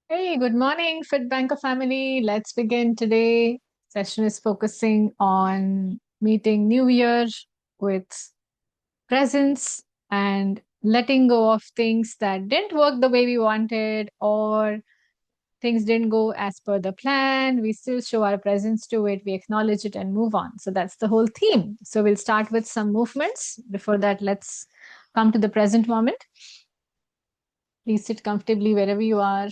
Hey, good morning, FITBANKER family. Let's begin today. Session is focusing on meeting New Year with presence and letting go of things that didn't work the way we wanted or things didn't go as per the plan. We still show our presence to it, we acknowledge it and move on. So that's the whole theme. So we'll start with some movements. Before that, let's come to the present moment. Please sit comfortably wherever you are.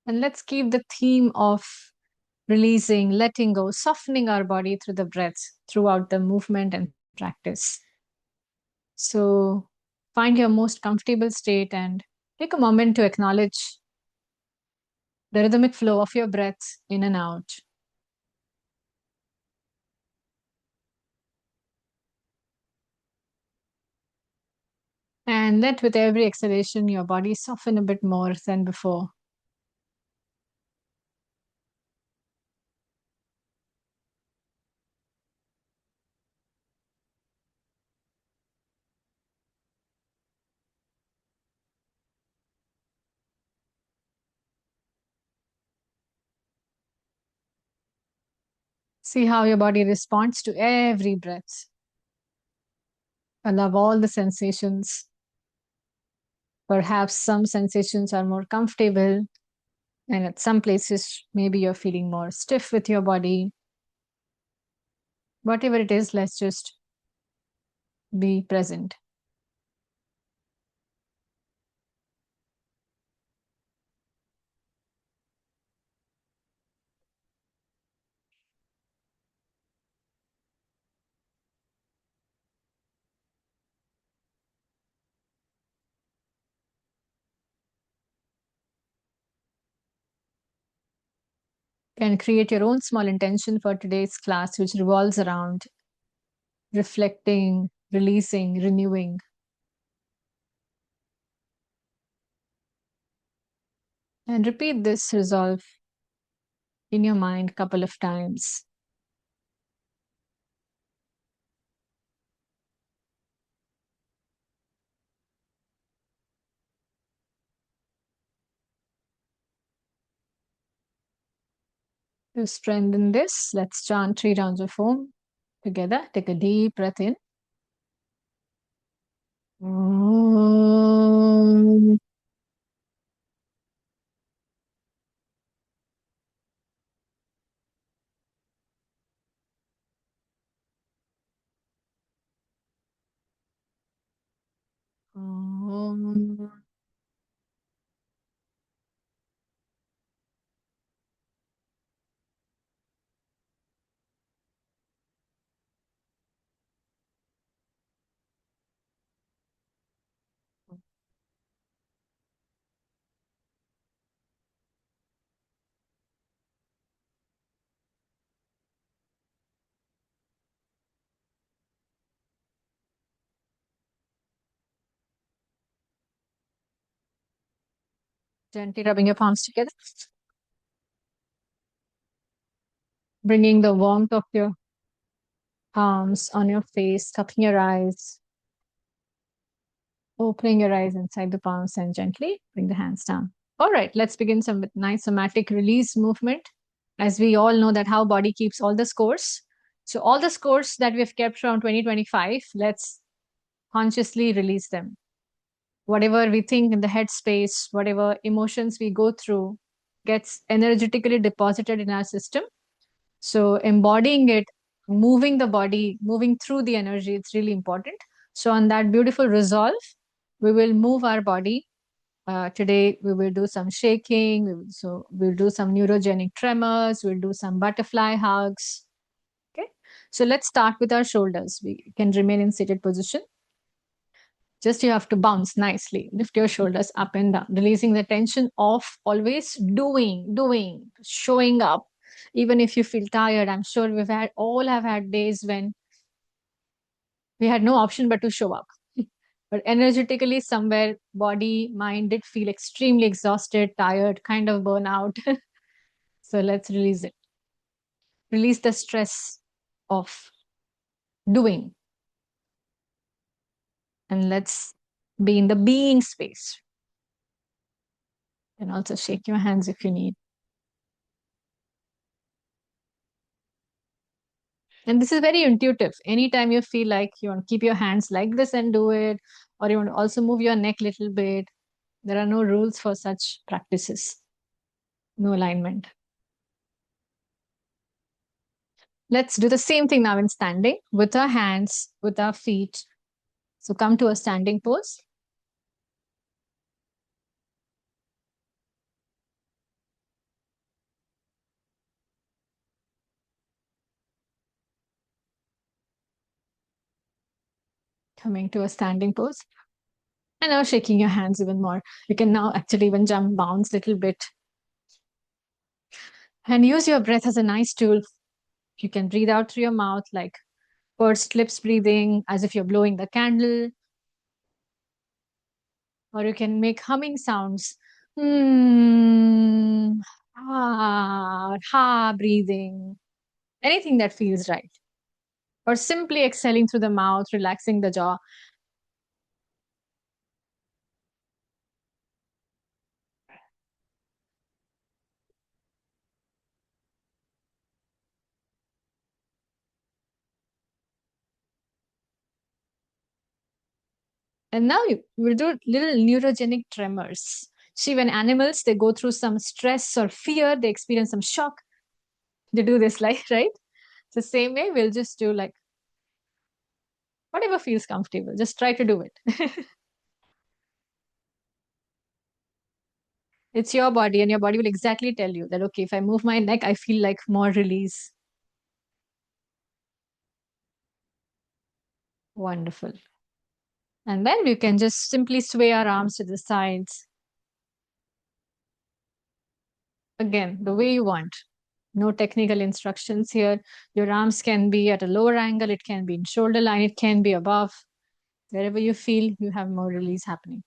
And let's keep the theme of releasing, letting go, softening our body through the breath throughout the movement and practice. So find your most comfortable state and take a moment to acknowledge the rhythmic flow of your breath in and out. And let with every exhalation your body soften a bit more than before. See how your body responds to every breath. Allow all the sensations. Perhaps some sensations are more comfortable, and at some places, maybe you're feeling more stiff with your body. Whatever it is, let's just be present. Can create your own small intention for today's class, which revolves around reflecting, releasing, renewing. And repeat this resolve in your mind a couple of times. To strengthen this, let's chant 3 rounds of Om together. Take a deep breath in. Om. Om. Gently rubbing your palms together, bringing the warmth of your palms on your face, cupping your eyes, opening your eyes inside the palms, and gently bring the hands down. All right, let's begin some with nice somatic release movement. As we all know that how body keeps all the scores. So all the scores that we've kept from 2025, let's consciously release them. Whatever we think in the head space, whatever emotions we go through gets energetically deposited in our system. So embodying it, moving the body, moving through the energy, it's really important. So on that beautiful resolve, we will move our body. Today we will do some shaking. We'll do some neurogenic tremors. We'll do some butterfly hugs. Okay. So let's start with our shoulders. We can remain in seated position. Just you have to bounce nicely. Lift your shoulders up and down, releasing the tension of always doing, showing up. Even if you feel tired, I'm sure all have had days when we had no option but to show up. But energetically, somewhere, body, mind did feel extremely exhausted, tired, kind of burnout. So let's release it. Release the stress of doing, and let's be in the being space. And also shake your hands if you need. And this is very intuitive. Anytime you feel like you want to keep your hands like this and do it, or you want to also move your neck a little bit, there are no rules for such practices, no alignment. Let's do the same thing now in standing with our hands, with our feet. So come to a standing pose. Coming to a standing pose. And now shaking your hands even more. You can now actually even jump, bounce a little bit. And use your breath as a nice tool. You can breathe out through your mouth like pursed lips breathing, as if you're blowing the candle. Or you can make humming sounds. Hmm, ha breathing. Anything that feels right. Or simply exhaling through the mouth, relaxing the jaw. And now we'll do little neurogenic tremors. See, when animals they go through some stress or fear, they experience some shock. They do this like right. The same way we'll just do like whatever feels comfortable. Just try to do it. It's your body, and your body will exactly tell you that okay, if I move my neck, I feel like more release. Wonderful. And then we can just simply sway our arms to the sides. Again, the way you want. No technical instructions here. Your arms can be at a lower angle, it can be in shoulder line, it can be above. Wherever you feel you have more release happening.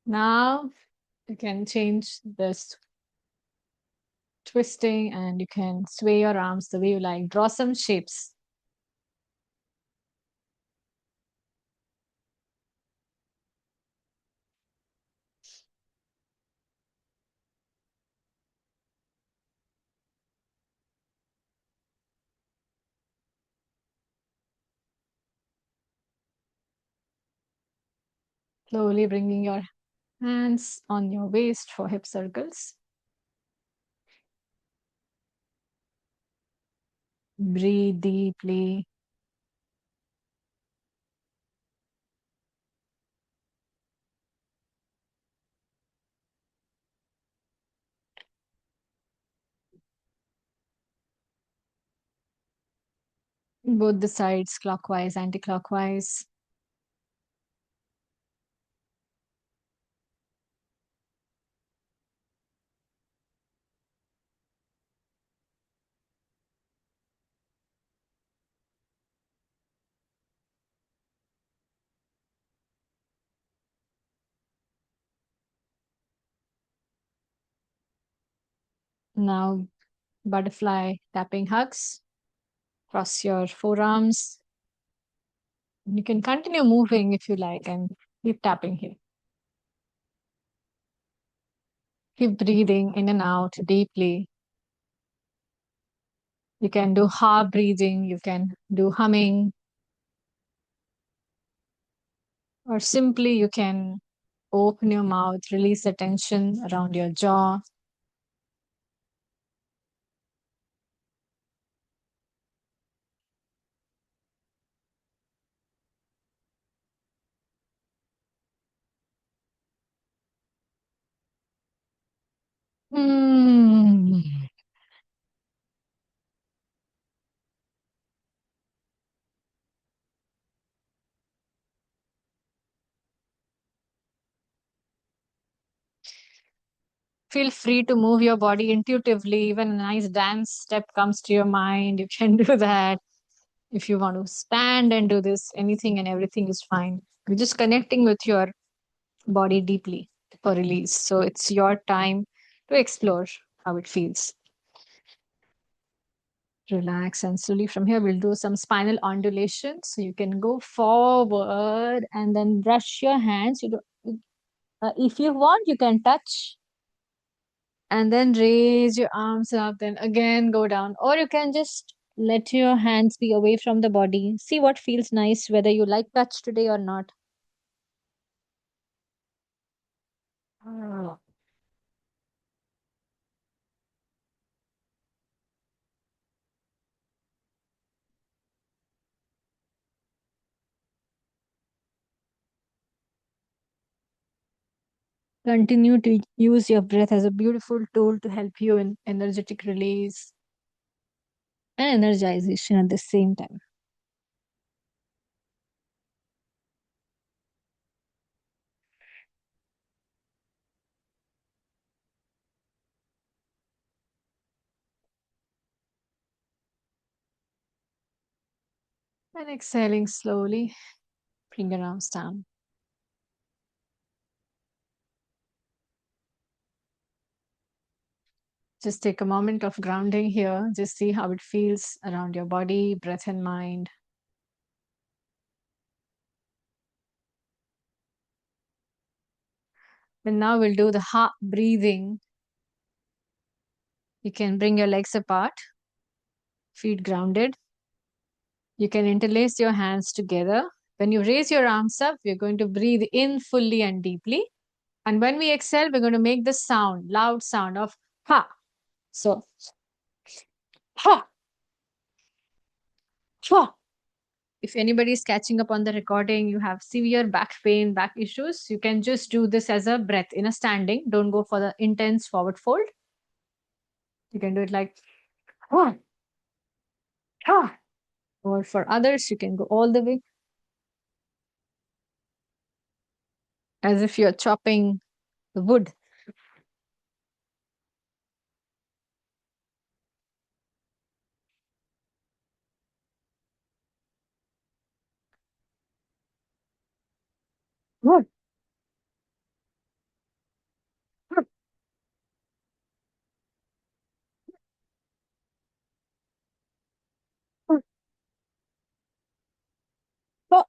Now you can change this twisting and you can sway your arms the way you like. Draw some shapes. Slowly bringing your hands on your waist for hip circles. Breathe deeply. Both the sides, clockwise, anti-clockwise. Now, butterfly tapping hugs. Cross your forearms. You can continue moving if you like and keep tapping here. Keep breathing in and out deeply. You can do half breathing, you can do humming, or simply you can open your mouth, release the tension around your jaw. Hmm. Feel free to move your body intuitively. Even a nice dance step comes to your mind. You can do that. If you want to stand and do this, anything and everything is fine. You're just connecting with your body deeply for release. So it's your time to explore how it feels. Relax and slowly from here we'll do some spinal ondulation. So you can go forward and then brush your hands. If you want, you can touch and then raise your arms up, then again go down, or you can just let your hands be away from the body. See what feels nice, whether you like touch today or not. Ah. Continue to use your breath as a beautiful tool to help you in energetic release and energization at the same time. And exhaling slowly, bring your arms down. Just take a moment of grounding here. Just see how it feels around your body, breath, and mind. And now we'll do the heart breathing. You can bring your legs apart, feet grounded. You can interlace your hands together. When you raise your arms up, we're going to breathe in fully and deeply. And when we exhale, we're going to make the sound, loud sound of ha. So, ha, ha. If anybody is catching up on the recording, you have severe back pain, back issues, you can just do this as a breath in a standing. Don't go for the intense forward fold. You can do it like ha, ha. Or for others, you can go all the way as if you're chopping the wood. Wood. Ha,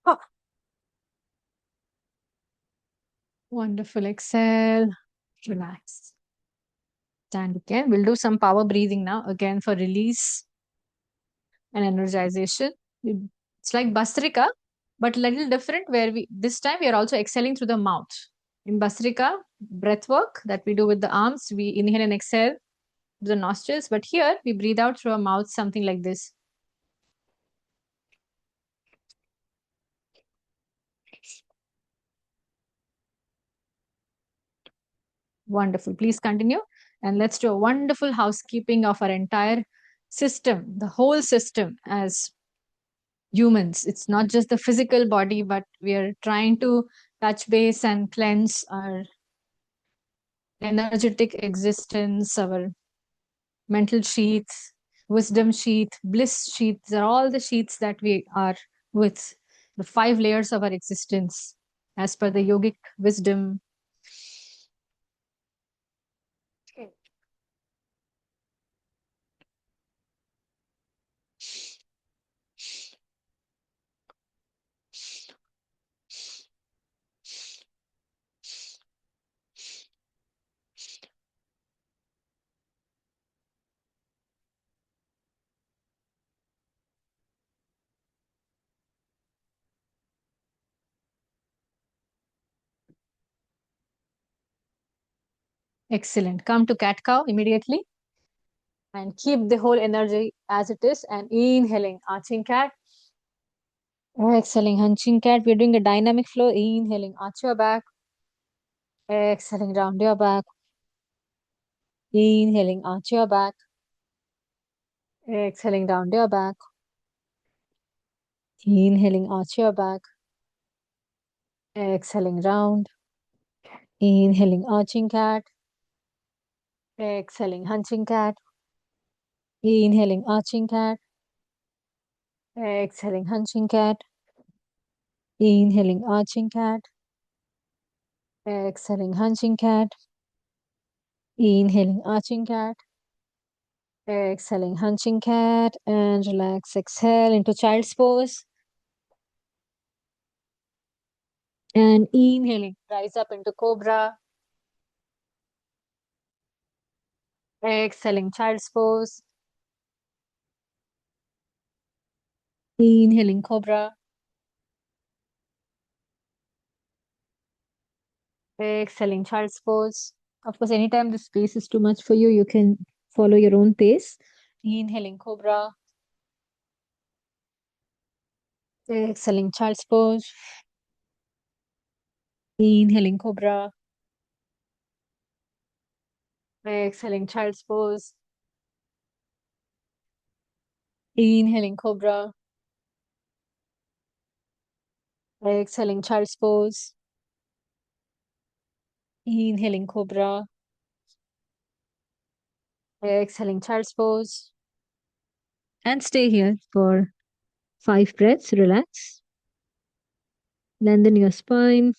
ha. Wonderful. Exhale. Relax. Stand again. We'll do some power breathing now, again for release and energization. It's like Bastrika, but a little different where we this time we are also exhaling through the mouth. In Bastrika, breath work that we do with the arms, we inhale and exhale through the nostrils, but here we breathe out through our mouth, something like this. Wonderful. Please continue. And let's do a wonderful housekeeping of our entire system, the whole system as humans. It's not just the physical body, but we are trying to touch base and cleanse our energetic existence, our mental sheath, wisdom sheath, bliss sheath. These are all the sheaths that we are with, the 5 layers of our existence, as per the yogic wisdom. Excellent. Come to cat cow immediately and keep the whole energy as it is and inhaling, arching cat. Exhaling, hunching cat. We're doing a dynamic flow. Inhaling, arch your back. Exhaling round your back. Inhaling arch your back. Exhaling down your back. Inhaling arch your back. Exhaling round. Inhaling arching cat. Exhaling hunching cat. Inhaling arching cat. Exhaling hunching cat. Inhaling arching cat. Exhaling hunching cat. Inhaling arching cat. Exhaling hunching cat. And relax. Exhale into child's pose. And inhaling. Rise up into cobra. Exhaling child's pose. Inhaling cobra. Exhaling child's pose. Of course, anytime the space is too much for you, you can follow your own pace. Inhaling cobra. Exhaling child's pose. Inhaling cobra. Exhaling child's pose. Inhaling cobra. Exhaling child's pose. Inhaling cobra. Exhaling child's pose. And stay here for 5 breaths. Relax. Lengthen your spine.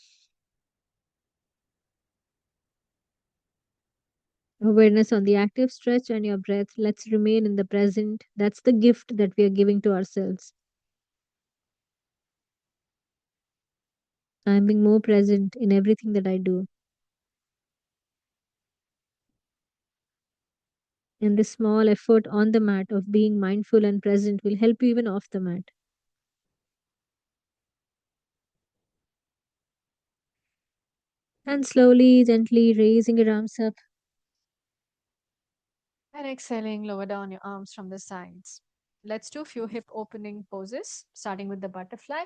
Awareness on the active stretch and your breath. Let's remain in the present. That's the gift that we are giving to ourselves. I'm being more present in everything that I do. And this small effort on the mat of being mindful and present will help you even off the mat. And slowly, gently raising your arms up. And exhaling, lower down your arms from the sides. Let's do a few hip opening poses, starting with the butterfly.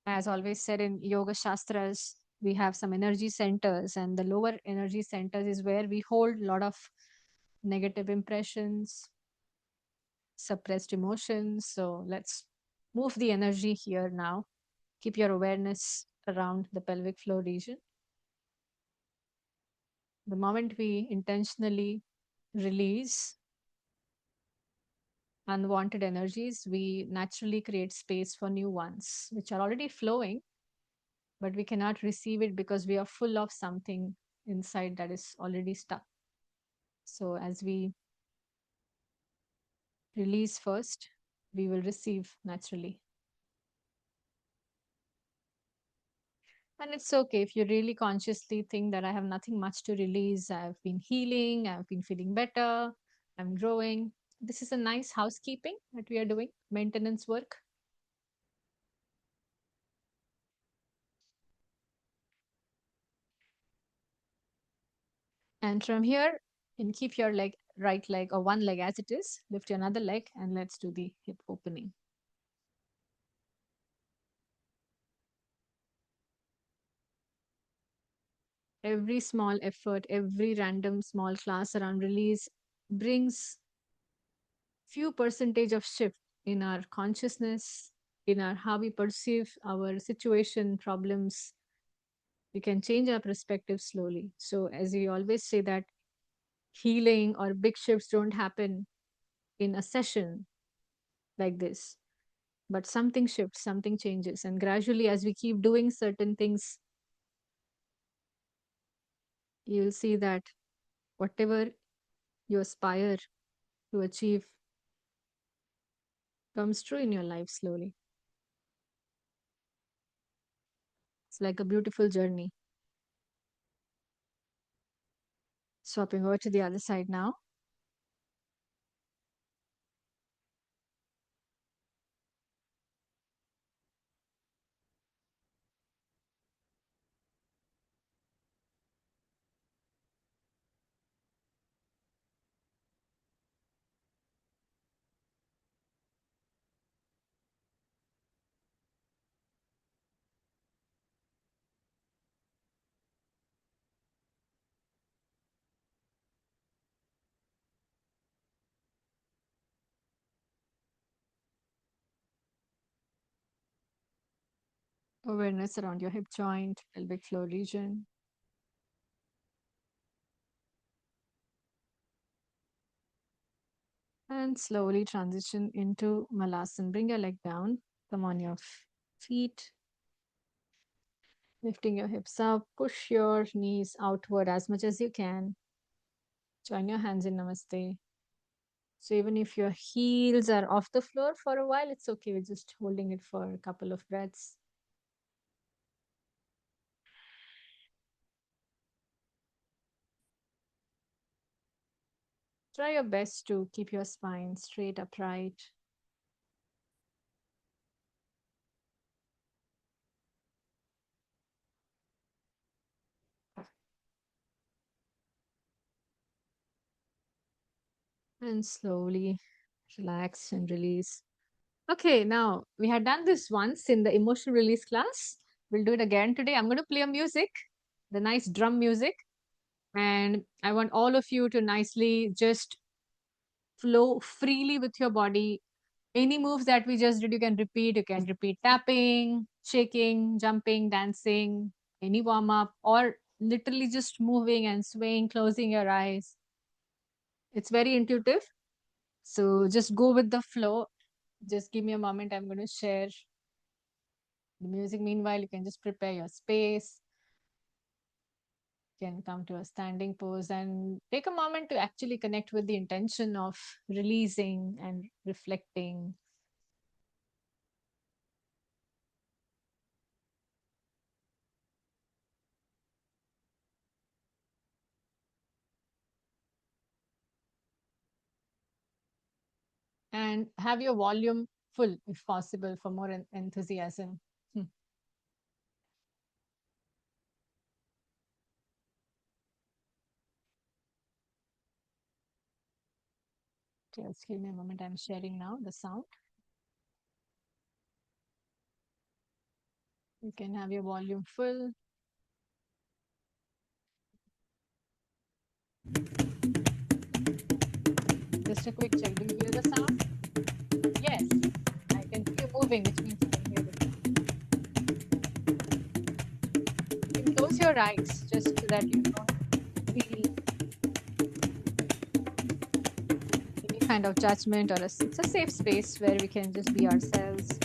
As always said in Yoga Shastras, we have some energy centers, and the lower energy centers is where we hold a lot of negative impressions, suppressed emotions. So let's move the energy here now. Keep your awareness around the pelvic floor region. The moment we intentionally release unwanted energies, we naturally create space for new ones, which are already flowing, but we cannot receive it because we are full of something inside that is already stuck. So, as we release first, we will receive naturally. And it's okay if you really consciously think that I have nothing much to release. I've been healing, I've been feeling better, I'm growing. This is a nice housekeeping that we are doing, maintenance work. And from here, you can keep your leg, right leg or one leg as it is, lift your another leg, and let's do the hip opening. Every small effort, every random small class around release brings few percentage of shift in our consciousness, in our how we perceive our situation, problems. We can change our perspective slowly. So as we always say that healing or big shifts don't happen in a session like this, but something shifts, something changes, and gradually as we keep doing certain things, you'll see that whatever you aspire to achieve comes true in your life slowly. It's like a beautiful journey. Swapping over to the other side now. Awareness around your hip joint, pelvic floor region. And slowly transition into Malasana. Bring your leg down. Come on your feet. Lifting your hips up. Push your knees outward as much as you can. Join your hands in Namaste. So even if your heels are off the floor for a while, it's okay. We're just holding it for a couple of breaths. Try your best to keep your spine straight, upright. And slowly relax and release. Okay, now we had done this once in the emotional release class. We'll do it again today. I'm going to play a music, the nice drum music. And I want all of you to nicely just flow freely with your body. Any moves that we just did, you can repeat. You can repeat tapping, shaking, jumping, dancing, any warm up, or literally just moving and swaying, closing your eyes. It's very intuitive. So just go with the flow. Just give me a moment. I'm going to share the music. Meanwhile, you can just prepare your space. You can come to a standing pose and take a moment to actually connect with the intention of releasing and reflecting. And have your volume full if possible for more enthusiasm. Hmm. Just give me a moment. I'm sharing now the sound. You can have your volume full. Just a quick check. Do you hear the sound? Yes. I can see you moving, which means you can hear the sound. You can close your eyes just so that you don't feel any kind of judgment or it's a safe space where we can just be ourselves.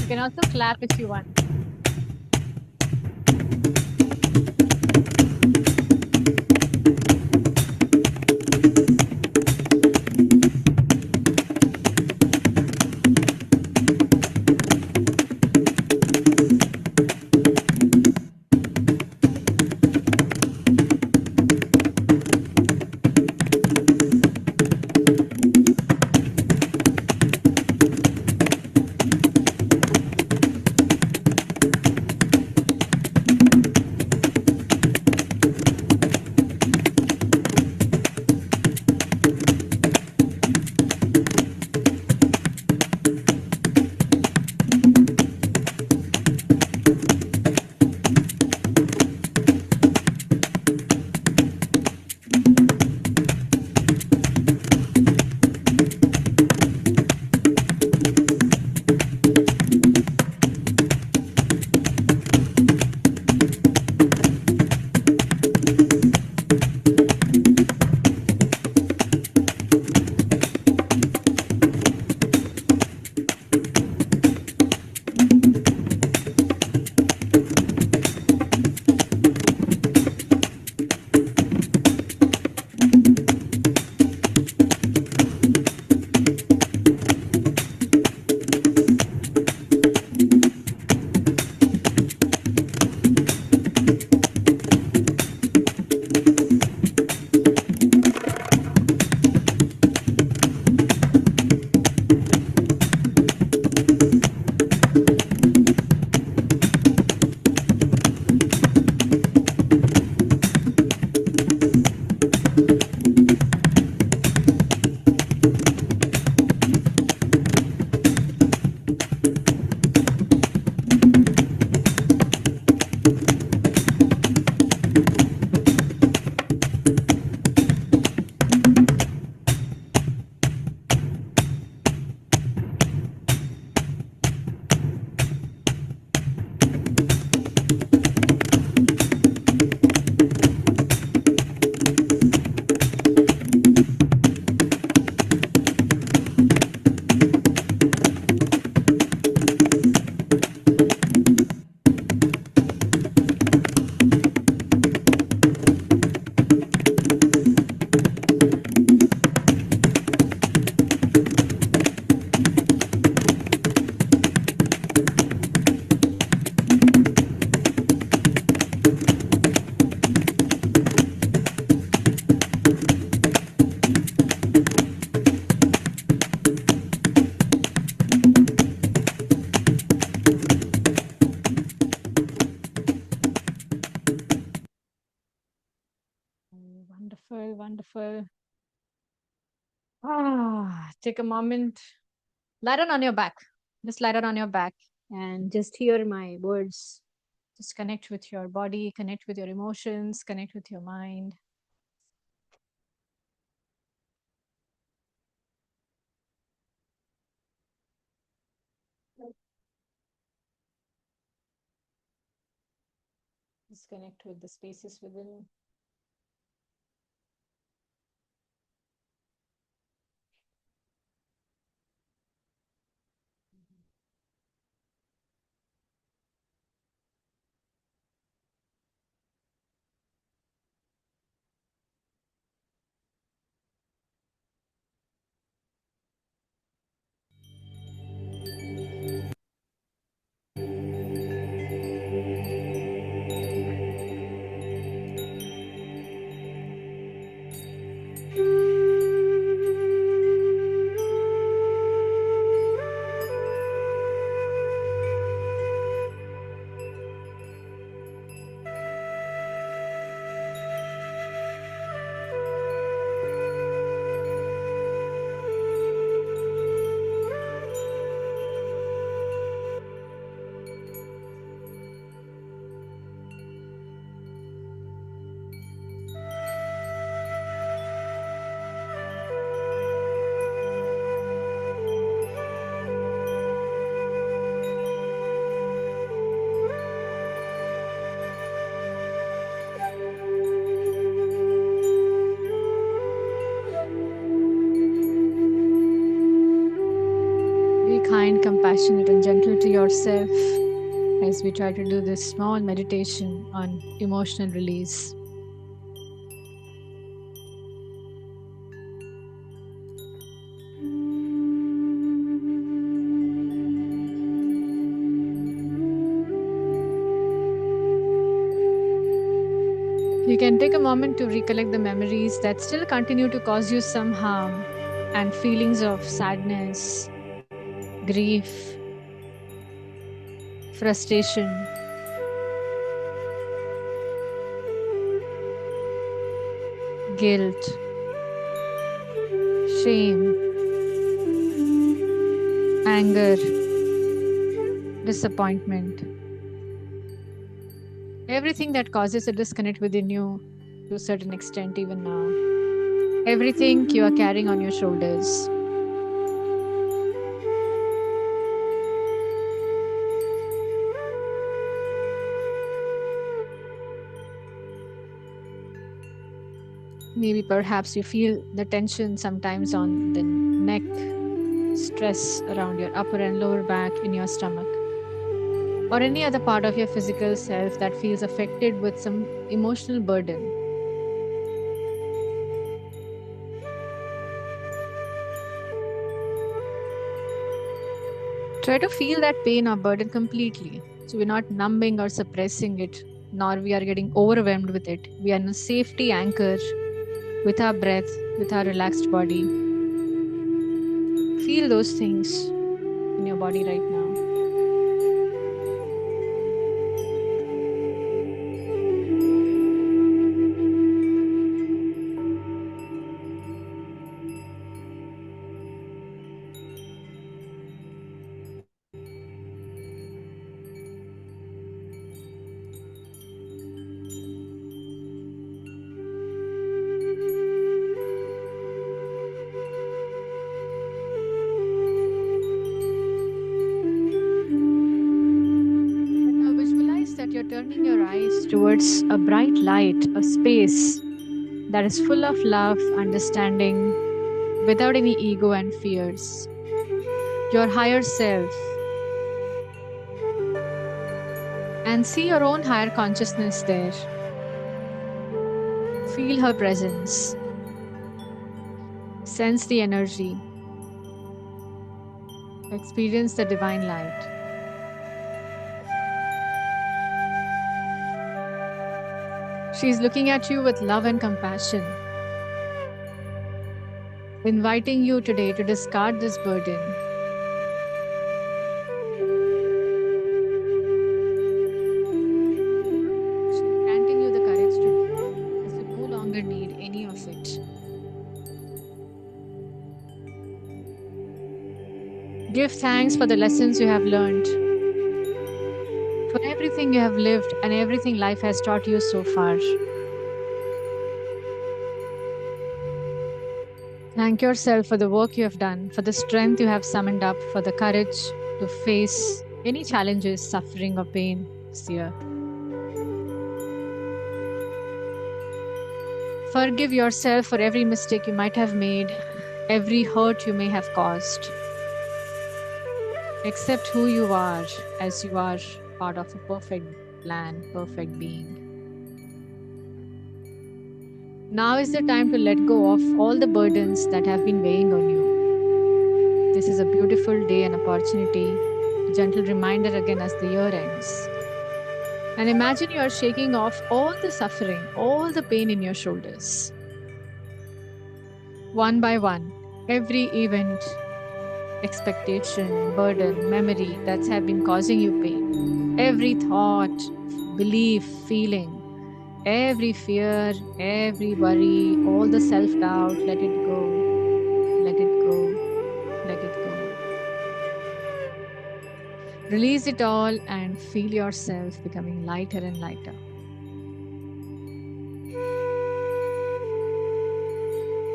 can also clap if you want. Oh, wonderful, wonderful. Take a moment, lie down on your back. Just lie down on your back and just hear my words. Just connect with your body, connect with your emotions, connect with your mind. Just connect with the spaces within. kind, compassionate, and gentle to yourself as we try to do this small meditation on emotional release. You can take a moment to recollect the memories that still continue to cause you some harm and feelings of sadness, grief, frustration, guilt, shame, anger, disappointment. Everything that causes a disconnect within you to a certain extent, even now. Everything you are carrying on your shoulders. Maybe perhaps you feel the tension sometimes on the neck, stress around your upper and lower back, in your stomach, or any other part of your physical self that feels affected with some emotional burden. Try to feel that pain or burden completely. So we're not numbing or suppressing it, nor we are getting overwhelmed with it. We are in a safety anchor with our breath, with our relaxed body. Feel those things in your body right now. Now visualize that you're turning your eyes towards a bright light, a space that is full of love, understanding, without any ego and fears. Your higher self, and see your own higher consciousness there. Feel her presence, sense the energy, experience the divine light. She is looking at you with love and compassion, inviting you today to discard this burden. She's granting you the courage to do it, as you no longer need any of it. Give thanks for the lessons you have learned, for everything you have lived and everything life has taught you so far. Thank yourself for the work you have done, for the strength you have summoned up, for the courage to face any challenges, suffering, or pain this year. Forgive yourself for every mistake you might have made, every hurt you may have caused. Accept who you are, as you are part of a perfect plan, perfect being. Now is the time to let go of all the burdens that have been weighing on you. This is a beautiful day and opportunity, a gentle reminder again as the year ends. And imagine you are shaking off all the suffering, all the pain in your shoulders. One by one, every event, expectation, burden, memory that have been causing you pain. Every thought, belief, feeling, every fear, every worry, all the self doubt, let it go, let it go, let it go. Release it all and feel yourself becoming lighter and lighter.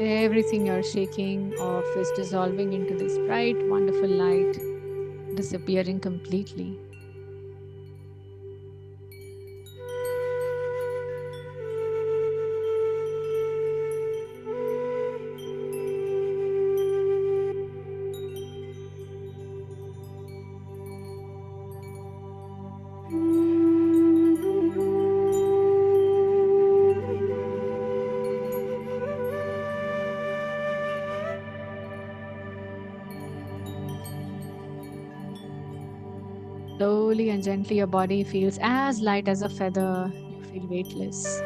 Everything you're shaking off is dissolving into this bright, wonderful light, disappearing completely. Slowly and gently, your body feels as light as a feather. You feel weightless.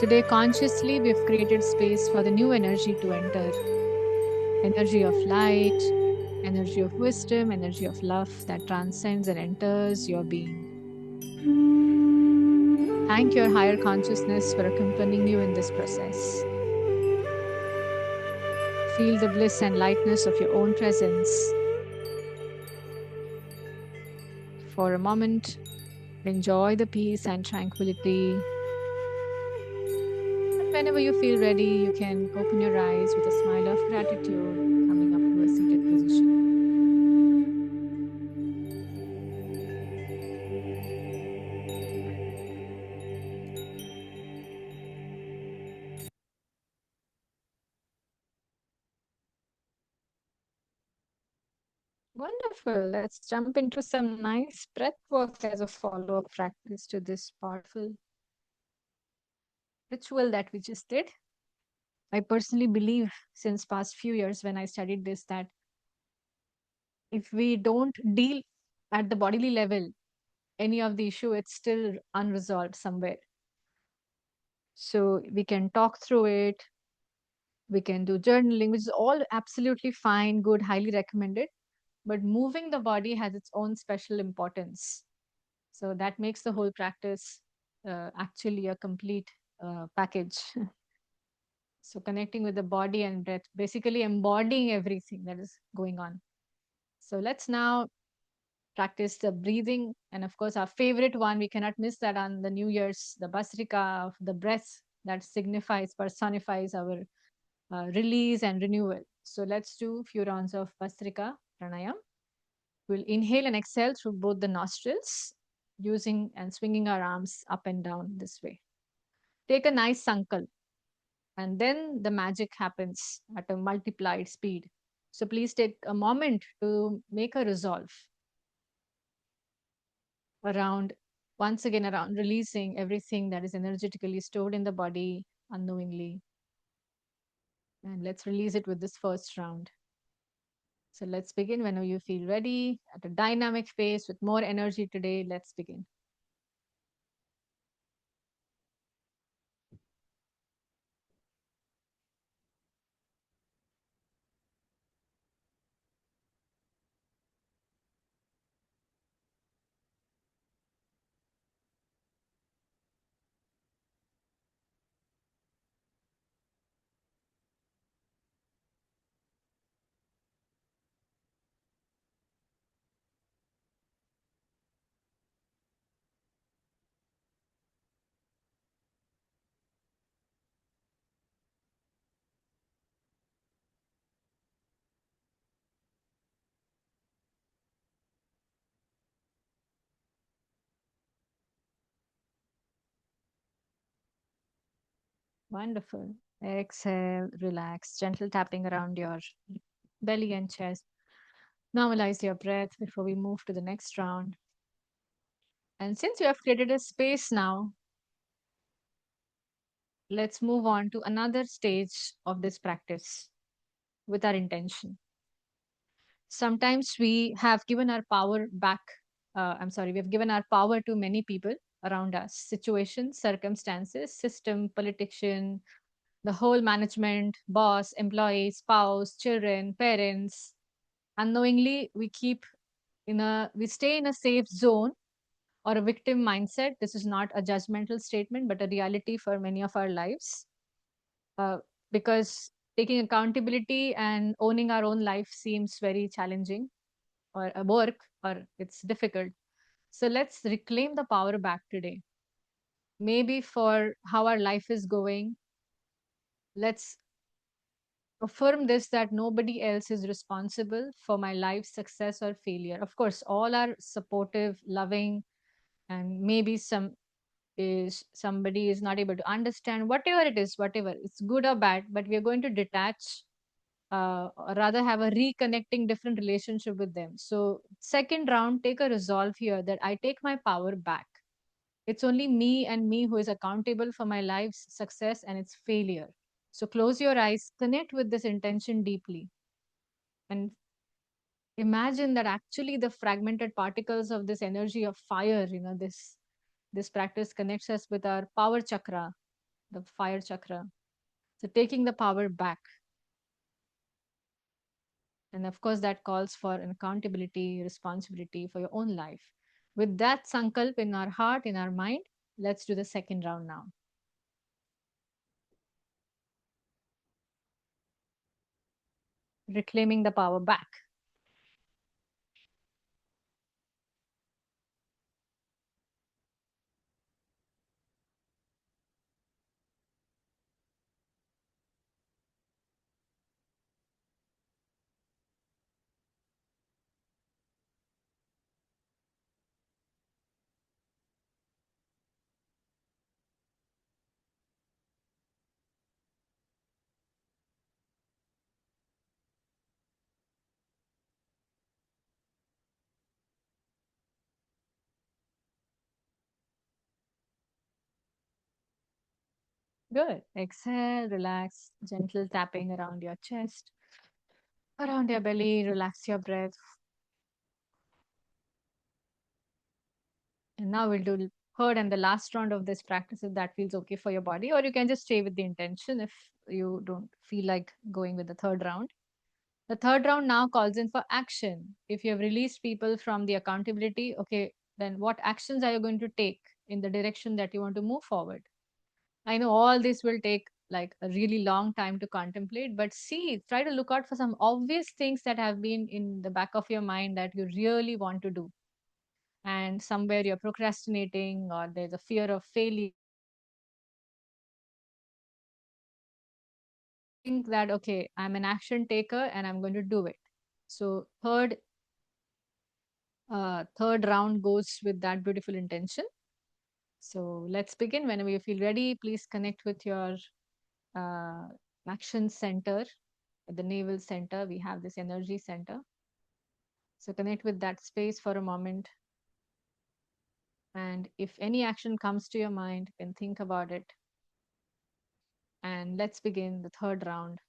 Today, consciously, we've created space for the new energy to enter, energy of light, energy of wisdom, energy of love that transcends and enters your being. Thank your higher consciousness for accompanying you in this process. Feel the bliss and lightness of your own presence. For a moment, enjoy the peace and tranquility. And whenever you feel ready, you can open your eyes with a smile of gratitude, coming up to a seated position. Wonderful. Let's jump into some nice breath work as a follow up practice to this powerful ritual that we just did. I personally believe since past few years when I studied this that if we don't deal at the bodily level any of the issue, it's still unresolved somewhere. So we can talk through it, we can do journaling, which is all absolutely fine, good, highly recommended. But moving the body has its own special importance. So that makes the whole practice actually a complete package. So connecting with the body and breath, basically embodying everything that is going on. So let's now practice the breathing. And of course, our favorite one, we cannot miss that on the New Year's, the Basrika of the breath that signifies, personifies our release and renewal. So let's do a few rounds of Basrika pranayam. We'll inhale and exhale through both the nostrils, using and swinging our arms up and down this way. Take a nice sankalp, and then the magic happens at a multiplied speed. So please take a moment to make a resolve around, once again, around releasing everything that is energetically stored in the body unknowingly. And let's release it with this first round. So let's begin whenever you feel ready at a dynamic pace with more energy today. Let's begin. Wonderful. Exhale, relax, gentle tapping around your belly and chest. Normalize your breath before we move to the next round. And since you have created a space now, let's move on to another stage of this practice with our intention. Sometimes we have given our power back. We have given our power to many people around us, situations, circumstances, system, politician, the whole management, boss, employee, spouse, children, parents. Unknowingly, we stay in a safe zone or a victim mindset. This is not a judgmental statement, but a reality for many of our lives. Uh, because taking accountability and owning our own life seems very challenging or a work or it's difficult. So let's reclaim the power back today. Maybe for how our life is going, let's affirm this that nobody else is responsible for my life's success or failure. Of course, all are supportive, loving, and maybe somebody is not able to understand whatever it is, whatever it's good or bad, but we are going to detach or rather have a reconnecting different relationship with them. So second round, take a resolve here that I take my power back. It's only me and me who is accountable for my life's success and its failure. So close your eyes, connect with this intention deeply, and imagine that actually the fragmented particles of this energy of fire, this practice connects us with our power chakra, the fire chakra. So taking the power back. And of course, that calls for an accountability, responsibility for your own life. With that sankalp in our heart, in our mind, let's do the second round now. Reclaiming the power back. Good. Exhale, relax, gentle tapping around your chest, around your belly, relax your breath. And now we'll do third and the last round of this practice if that feels okay for your body, or you can just stay with the intention if you don't feel like going with the third round. The third round now calls in for action. If you have released people from the accountability, okay, then what actions are you going to take in the direction that you want to move forward? I know all this will take like a really long time to contemplate, but see, try to look out for some obvious things that have been in the back of your mind that you really want to do. And somewhere you're procrastinating or there's a fear of failure. Think that, okay, I'm an action taker and I'm going to do it. So, third round goes with that beautiful intention. So, let's begin. Whenever you feel ready, please connect with your uh, action center, at the navel center. We have this energy center. So connect with that space for a moment. And if any action comes to your mind, you can think about it. And let's begin the third round.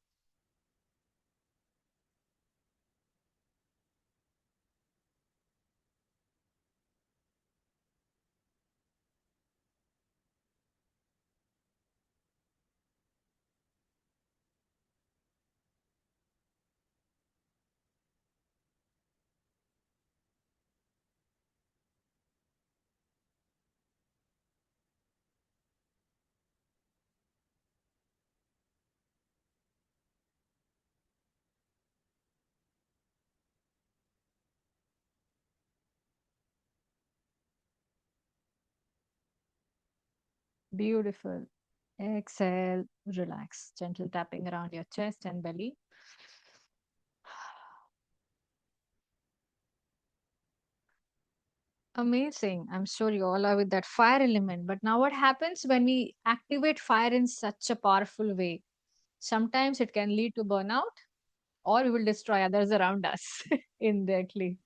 Beautiful. Exhale, relax. Gentle tapping around your chest and belly. Amazing. I'm sure you all are with that fire element. But now, what happens when we activate fire in such a powerful way? Sometimes it can lead to burnout, or we will destroy others around us indirectly.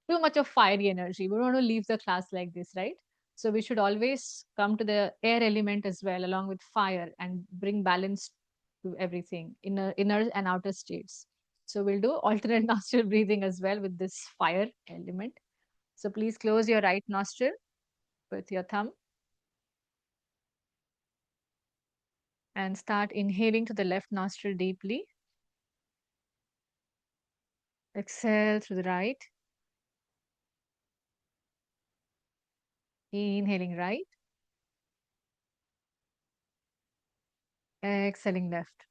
Too much of fiery energy. We don't want to leave the class like this, right? So we should always come to the air element as well, along with fire, and bring balance to everything, inner and outer states. So we'll do alternate nostril breathing as well with this fire element. So please close your right nostril with your thumb and start inhaling to the left nostril deeply. Exhale through the right. Inhaling right. Exhaling left.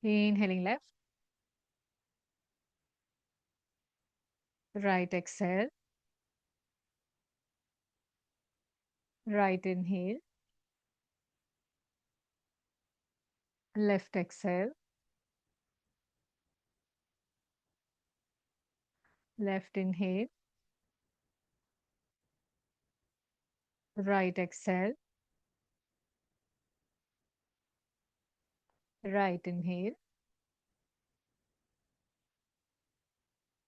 Inhaling left. Right exhale. Right inhale. Left exhale. Left inhale. Right exhale. Right inhale.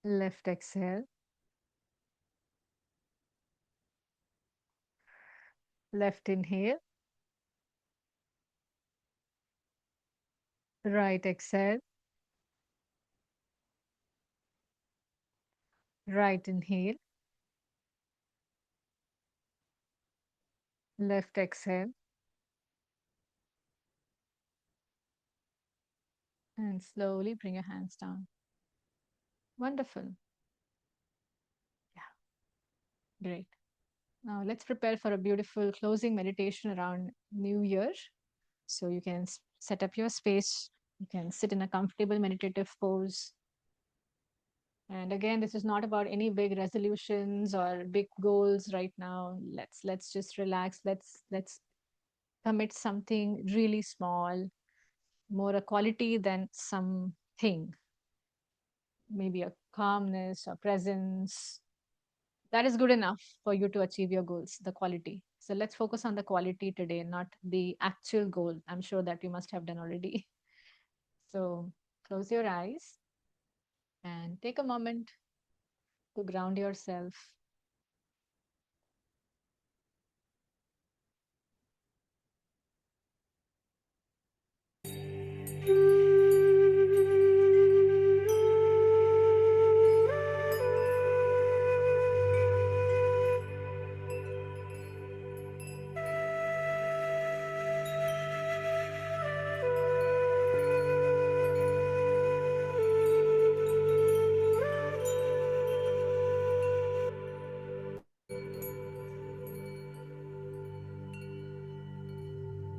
Left exhale. Left inhale. Right exhale. Right inhale. Left exhale. And slowly bring your hands down. Wonderful. Yeah, great. Now let's prepare for a beautiful closing meditation around New Year. So you can set up your space. You can sit in a comfortable meditative pose. And again, this is not about any big resolutions or big goals right now. Let's just relax. Let's commit something really small, more a quality than something. Maybe a calmness or presence. That is good enough for you to achieve your goals, the quality. So let's focus on the quality today, not the actual goal. I'm sure that you must have done already. So close your eyes and take a moment to ground yourself.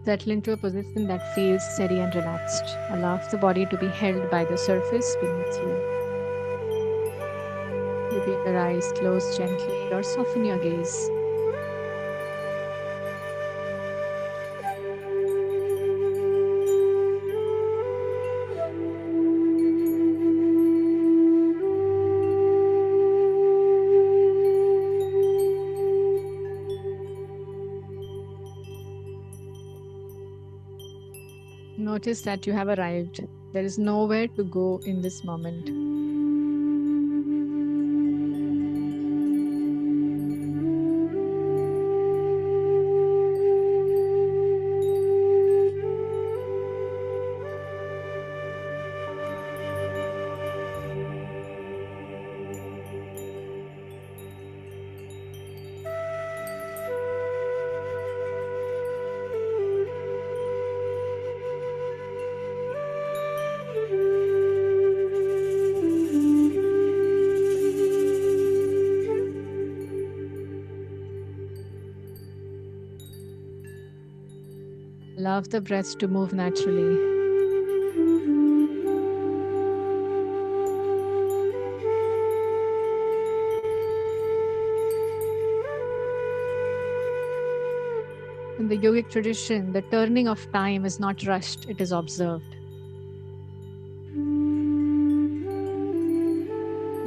Settle into a position that feels steady and relaxed. Allow the body to be held by the surface beneath you. Keeping your eyes closed gently or soften your gaze. Notice that you have arrived. There is nowhere to go in this moment. Allow the breath to move naturally. In the yogic tradition, the turning of time is not rushed, it is observed.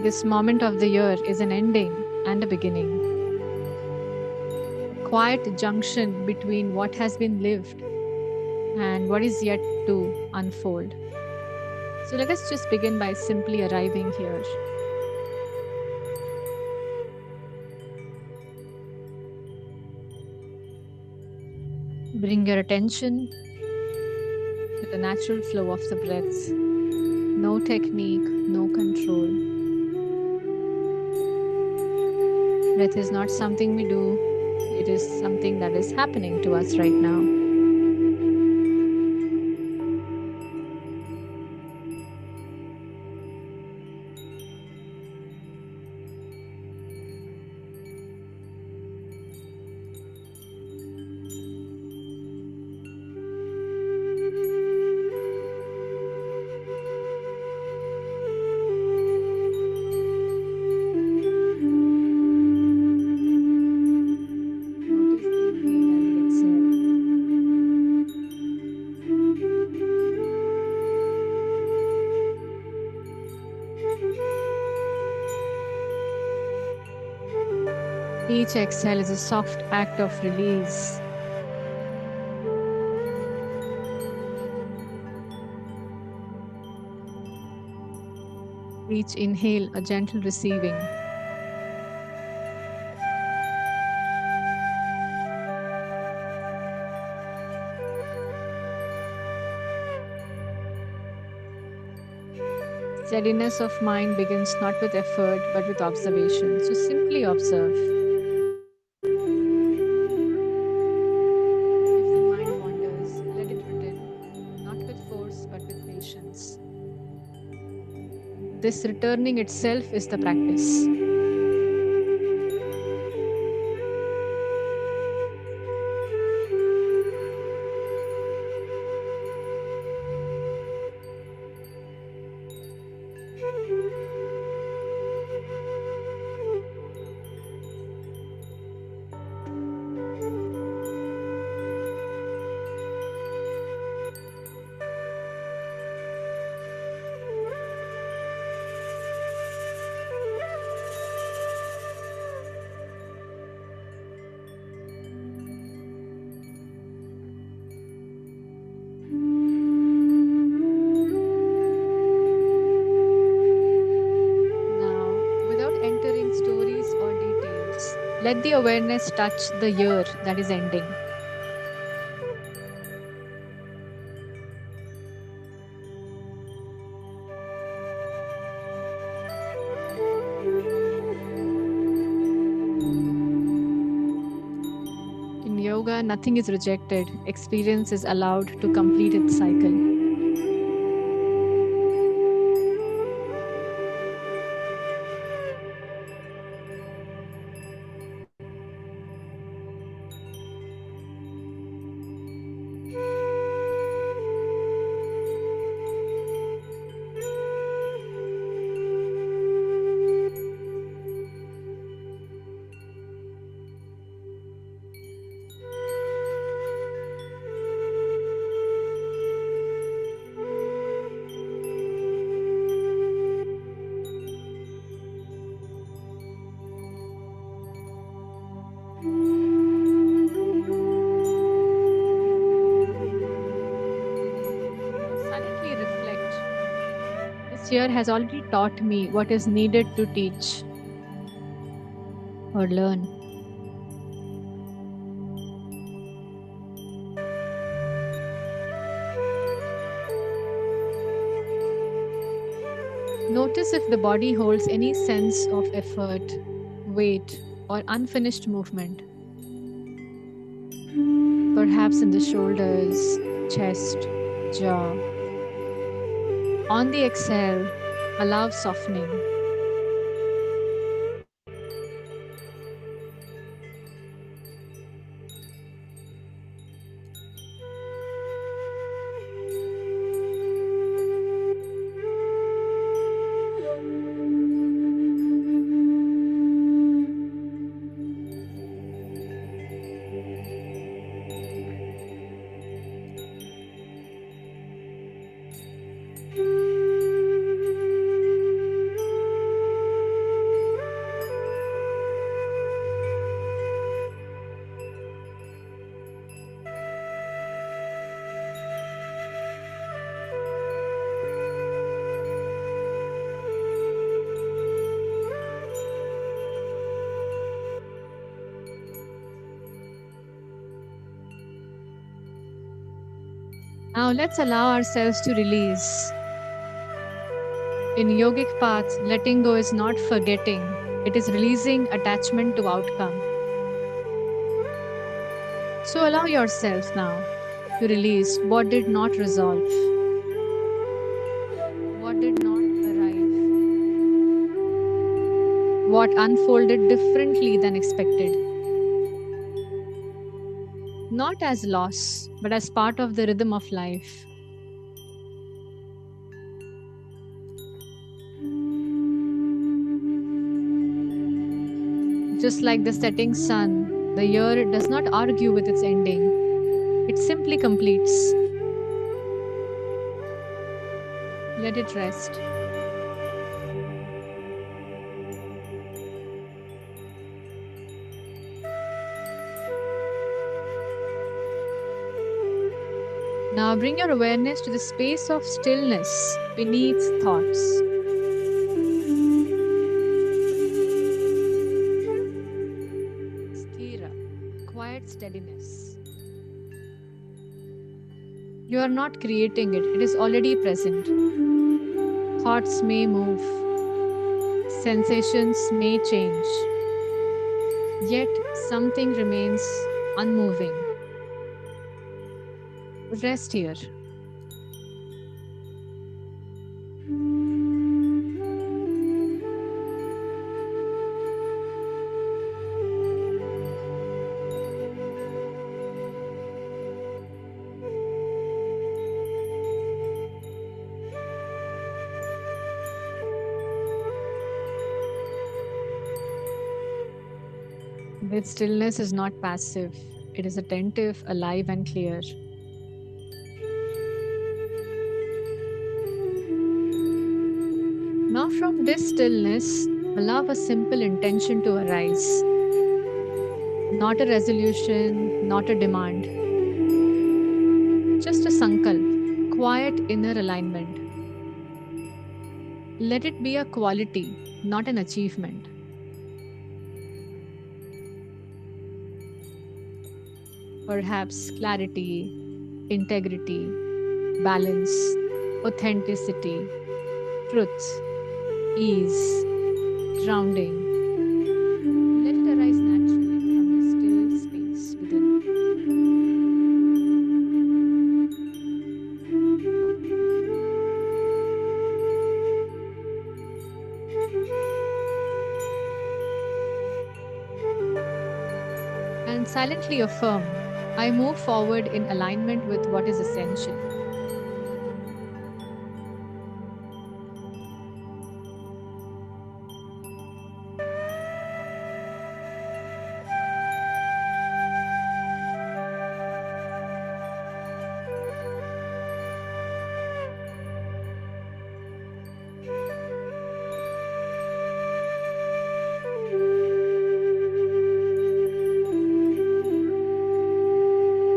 This moment of the year is an ending and a beginning, a quiet junction between what has been lived and what is yet to unfold. So let us just begin by simply arriving here. Bring your attention to the natural flow of the breath. No technique, no control. Breath is not something we do, it is something that is happening to us right now. Notice the inhale and the exhale. Each exhale is a soft act of release. Each inhale, a gentle receiving. Steadiness of mind begins not with effort but with observation. So simply observe. If the mind wanders, let it return, not with force but with patience. This returning itself is the practice. Now, without entering stories or details, let the awareness touch the year that is ending. In yoga, nothing is rejected, experience is allowed to complete its cycle. Silently reflect. This year has already taught me what is needed to teach or learn. Notice if the body holds any sense of effort, weight, or unfinished movement, perhaps in the shoulders, chest, jaw. On the exhale, allow softening. Now let's allow ourselves to release. In yogic path, letting go is not forgetting, it is releasing attachment to outcome. So allow yourself now to release what did not resolve, what did not arrive, what unfolded differently than expected. Not as loss, but as part of the rhythm of life. Just like the setting sun, the year does not argue with its ending, it simply completes. Let it rest. Now bring your awareness to the space of stillness beneath thoughts. Sthira, quiet steadiness. You are not creating it, it is already present. Thoughts may move, sensations may change, yet something remains unmoving. Rest here. This stillness is not passive, it is attentive, alive, and clear. Now, from this stillness, allow a simple intention to arise. Not a resolution, not a demand, just a sankalp, quiet inner alignment. Let it be a quality, not an achievement. Perhaps clarity, integrity, balance, authenticity, truth, ease, grounding. Let it arise naturally from the still space within. And silently affirm, I move forward in alignment with what is essential.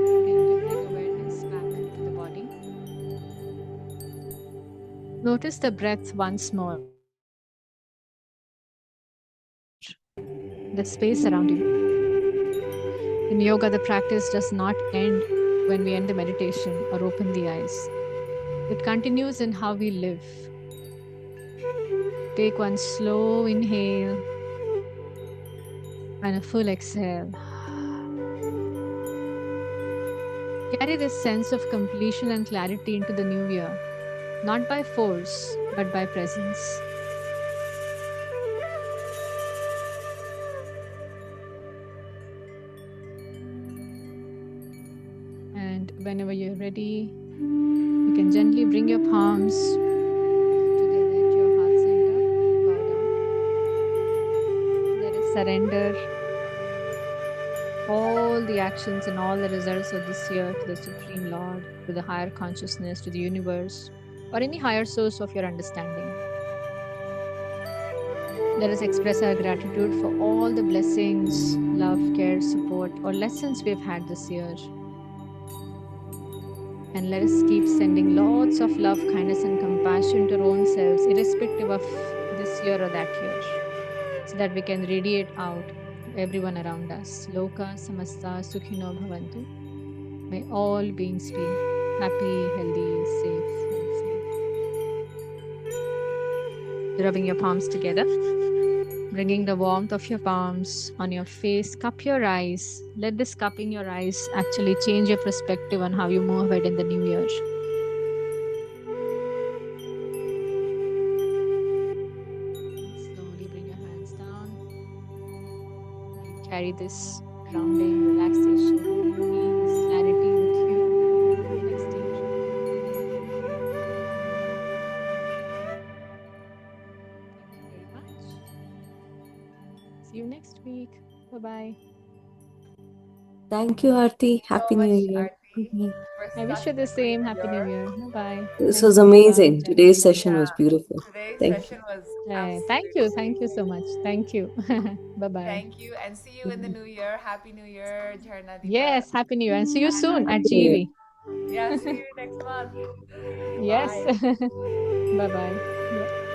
Begin to bring awareness back to the body. Notice the breath once more, the space around you. In yoga, the practice does not end when we end the meditation or open the eyes. It continues in how we live. Take one slow inhale and a full exhale. Carry this sense of completion and clarity into the new year, not by force, but by presence. And whenever you're ready, you can gently bring your palms together at your heart center. Bow down. Let us surrender all the actions and all the results of this year to the Supreme Lord, to the higher consciousness, to the universe, or any higher source of your understanding. Let us express our gratitude for all the blessings, love, care, support, or lessons we've had this year. And let us keep sending lots of love, kindness, and compassion to our own selves, irrespective of this year or that year, so that we can radiate out to everyone around us. Loka samasta sukhino bhavantu. May all beings be happy, healthy, safe, and free. Rubbing your palms together, bringing the warmth of your palms on your face, cup your eyes. Let this cupping your eyes actually change your perspective on how you move ahead in the new year. Slowly bring your hands down. Carry this grounding, relaxation, ease, clarity with you. Next year. Thank you very much. See you next week. Bye bye. Thank you, Aarti. So Happy New much, Year. Arti, Mhm. for I wish you such the a great same. Happy New year. Year. Bye bye. This Thank was you for your love, amazing. Jen. Today's session was Yeah, beautiful. today's Thank you. session was Thank absolutely you. Thank you amazing. so much. Thank you. Bye bye. Thank you, and see you in the Mhm. new year. Happy New Year, Jarna Deepa. Yes. Happy New Year. And see you soon at Happy New Year. GV. Yeah, see you next month. Yes. Bye. Bye bye. Yeah.